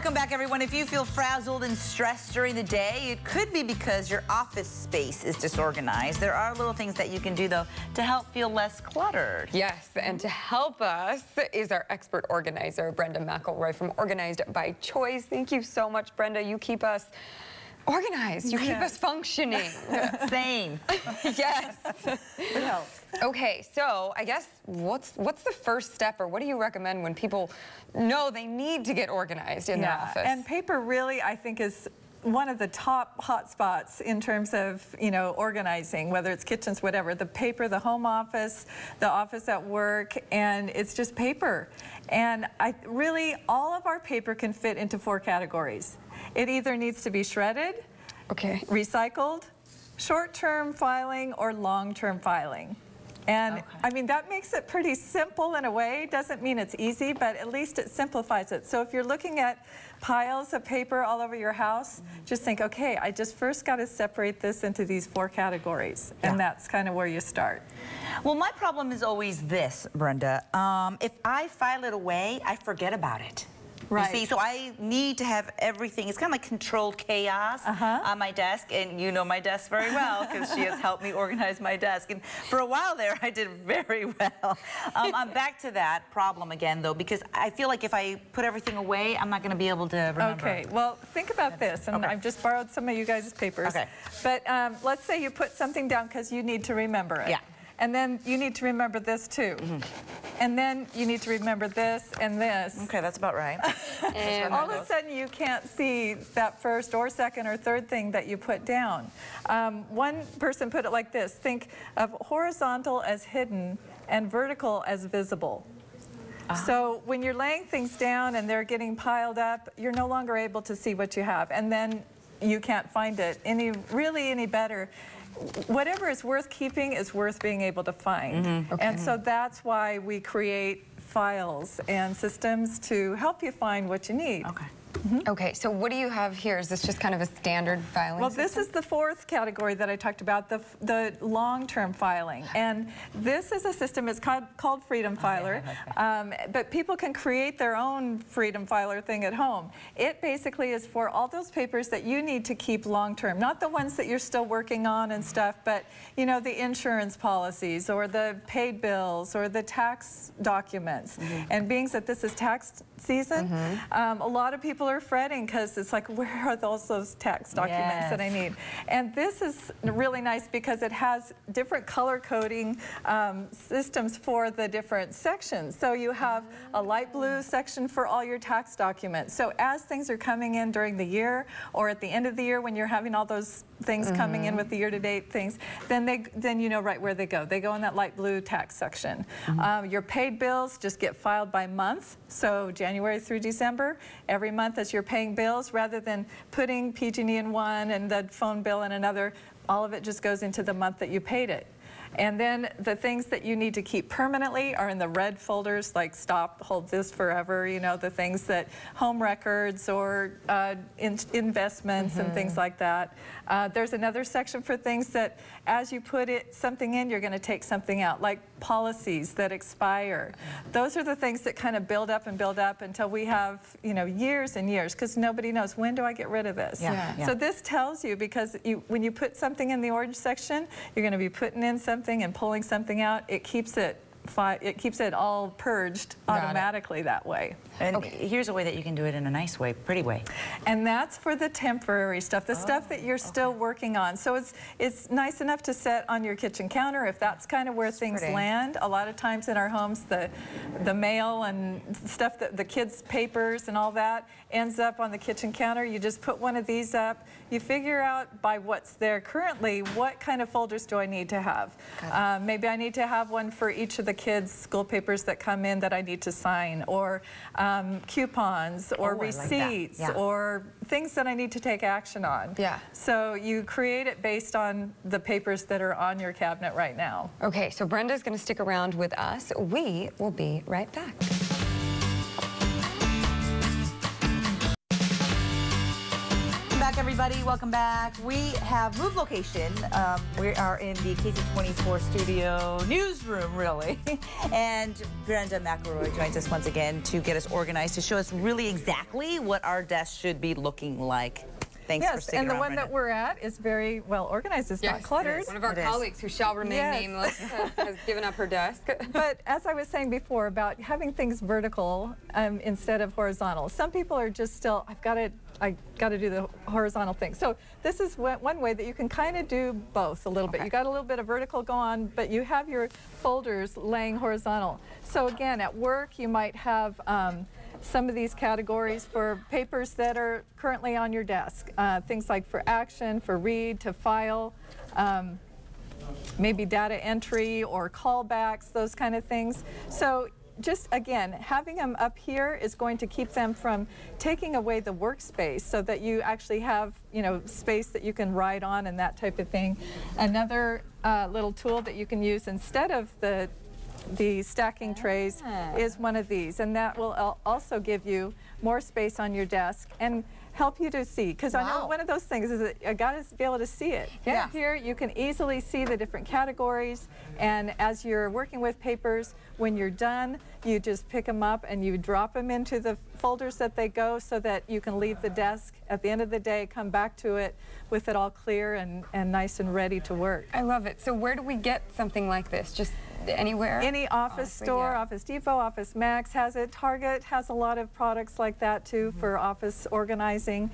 Welcome back, everyone. If you feel frazzled and stressed during the day, it could be because your office space is disorganized. There are little things that you can do, though, to help feel less cluttered. Yes, and to help us is our expert organizer, Brenda McElroy from Organized by Choice. Thank you so much, Brenda. You keep us organized. You keep us functioning. Same. Yes. It helps. Okay, so I guess what's the first step, or what do you recommend when people know they need to get organized in their office? And paper really, I think, is one of the top hot spots in terms of, organizing, whether it's kitchens, whatever. The paper, the home office, the office at work, and it's just paper. And all of our paper can fit into 4 categories. It either needs to be shredded, recycled, short-term filing, or long-term filing. And I mean, that makes it pretty simple in a way. Doesn't mean it's easy, but at least it simplifies it. So if you're looking at piles of paper all over your house, just think, okay, I just first got to separate this into these 4 categories. And that's kind of where you start. Well, my problem is always this, Brenda. If I file it away, I forget about it. Right. You see, so I need to have everything. It's kind of like controlled chaos on my desk, and you know my desk very well because she has helped me organize my desk. And for a while there, I did very well. I'm back to that problem again, though, because I feel like if I put everything away, I'm not going to be able to remember. Okay, well, think about this, and I've just borrowed some of you guys' papers. Okay. But let's say you put something down because you need to remember it. Yeah. And then you need to remember this, too. And then you need to remember this and this. Okay, that's about right. And all of a sudden, you can't see that first or second or third thing that you put down. One person put it like this: think of horizontal as hidden and vertical as visible. So when you're laying things down and they're getting piled up, you're no longer able to see what you have. And then you can't find it any better. Whatever is worth keeping is worth being able to find. And so that's why we create files and systems to help you find what you need. Okay, so what do you have here? Is this just kind of a standard filing system? This is the 4th category that I talked about, the long-term filing. And this is a system, it's called Freedom Filer, but people can create their own Freedom Filer thing at home. It basically is for all those papers that you need to keep long-term, not the ones that you're still working on and stuff, but the insurance policies or the paid bills or the tax documents. And being that this is tax season, a lot of people are fretting because it's like, where are those tax documents that I need? And this is really nice because it has different color coding systems for the different sections. So you have a light blue section for all your tax documents. So as things are coming in during the year or at the end of the year when you're having all those things coming in with the year-to-date things, then you know right where they go. They go in that light blue tax section. Your paid bills just get filed by month. So January through December, every month as you're paying bills, rather than putting PG&E in one and the phone bill in another, all of it just goes into the month that you paid it. And then the things that you need to keep permanently are in the red folders, like stop, hold this forever, the things that home records or investments and things like that. There's another section for things that as you put something in, you're going to take something out, like policies that expire. Those are the things that kind of build up until we have, years and years, because nobody knows, when do I get rid of this? So this tells you, because when you put something in the orange section, you're going to be putting in something and pulling something out. It keeps it all purged automatically that way. And here's a way that you can do it in a nice way, pretty way. And that's for the temporary stuff, the stuff that you're still working on. So it's nice enough to set on your kitchen counter if that's kind of where things land. A lot of times in our homes, the mail and stuff, that the kids' papers and all that ends up on the kitchen counter. You just put one of these up. You figure out by what's there currently, what kind of folders do I need to have. Maybe I need to have one for each of the kids' school papers that come in that I need to sign, or coupons, or receipts, or things that I need to take action on. So you create it based on the papers that are on your cabinet right now. Okay, so Brenda's going to stick around with us. We will be right back. Back, everybody. everybody, welcome back. We have moved location. We are in the KC24 studio newsroom, really. And Brenda McElroy joins us once again to get us organized, to show us really exactly what our desk should be looking like. Thanks for sticking around, and the one Brenda. that we're at is very well organized. It's not cluttered. One of our colleagues, who shall remain nameless, has given up her desk. But as I was saying before about having things vertical instead of horizontal, some people are just still, I got to do the horizontal thing. So this is one way that you can kind of do both a little bit. You got a little bit of vertical go on, but you have your folders laying horizontal. So again, at work you might have some of these categories for papers that are currently on your desk. Things like for action, for read, to file, maybe data entry or callbacks, those kind of things. So just again, having them up here is going to keep them from taking away the workspace, so that you actually have, you know, space that you can write on and that type of thing. Another little tool that you can use instead of the stacking trays is one of these, and that will also give you more space on your desk and help you to see, because I know one of those things is that I got to be able to see it. Here you can easily see the different categories, and as you're working with papers, when you're done, you just pick them up and you drop them into the folders that they go, so that you can leave the desk at the end of the day, come back to it with it all clear and nice and ready to work. I love it. So where do we get something like this? Just anywhere? Any office store, Office Depot, Office Max has it. Target has a lot of products like that too for office organizing.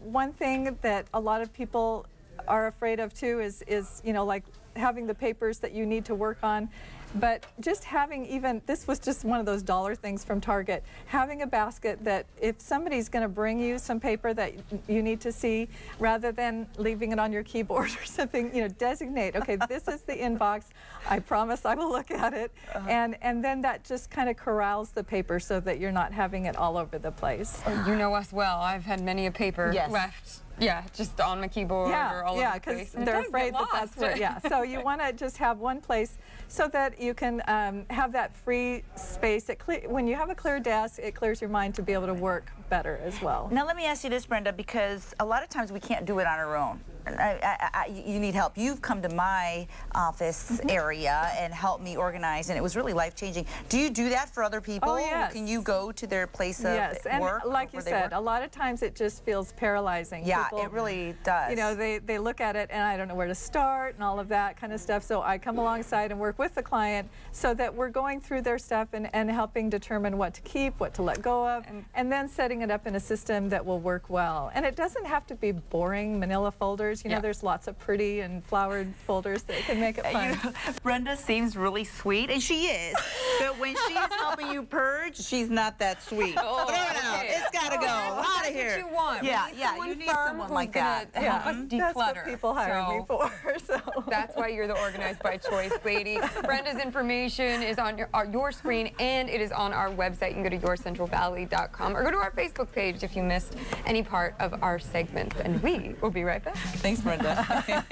One thing that a lot of people are afraid of too is you know, like having the papers that you need to work on. But just having, even, this was just one of those dollar things from Target, having a basket that if somebody's going to bring you some paper that you need to see, rather than leaving it on your keyboard or something, you know, designate, okay, this is the inbox, I promise I will look at it, and then that just kind of corrals the paper so that you're not having it all over the place. You know us well. I've had many a paper left. Yeah, just on my keyboard or all over the place. Yeah, because they're afraid that that's where, so you want to just have one place so that you can have that free space. When you have a clear desk, it clears your mind to be able to work better as well. Now let me ask you this, Brenda, because a lot of times we can't do it on our own. You need help. You've come to my office area and helped me organize, and it was really life-changing. Do you do that for other people? Oh, yes. Can you go to their place of and work? Like you said, a lot of times it just feels paralyzing. Yeah, people, it really does. You know, they look at it and I don't know where to start and all of that kind of stuff. So I come alongside and work with the client so that we're going through their stuff and helping determine what to keep, what to let go of, and then setting it up in a system that will work well. And it doesn't have to be boring manila folders. You know, there's lots of pretty and flowered folders that can make it fun. You know, Brenda seems really sweet, and she is. But when she's helping you purge, she's not that sweet. Throw it out. It's got to go. Out of here. That's what you want. Yeah, you need someone like that. Help us declutter. That's what people hire me for. So. That's why you're the Organized by Choice lady. Brenda's information is on your screen, and it is on our website. You can go to yourcentralvalley.com or go to our Facebook page if you missed any part of our segments. And we will be right back. Thanks, Brenda.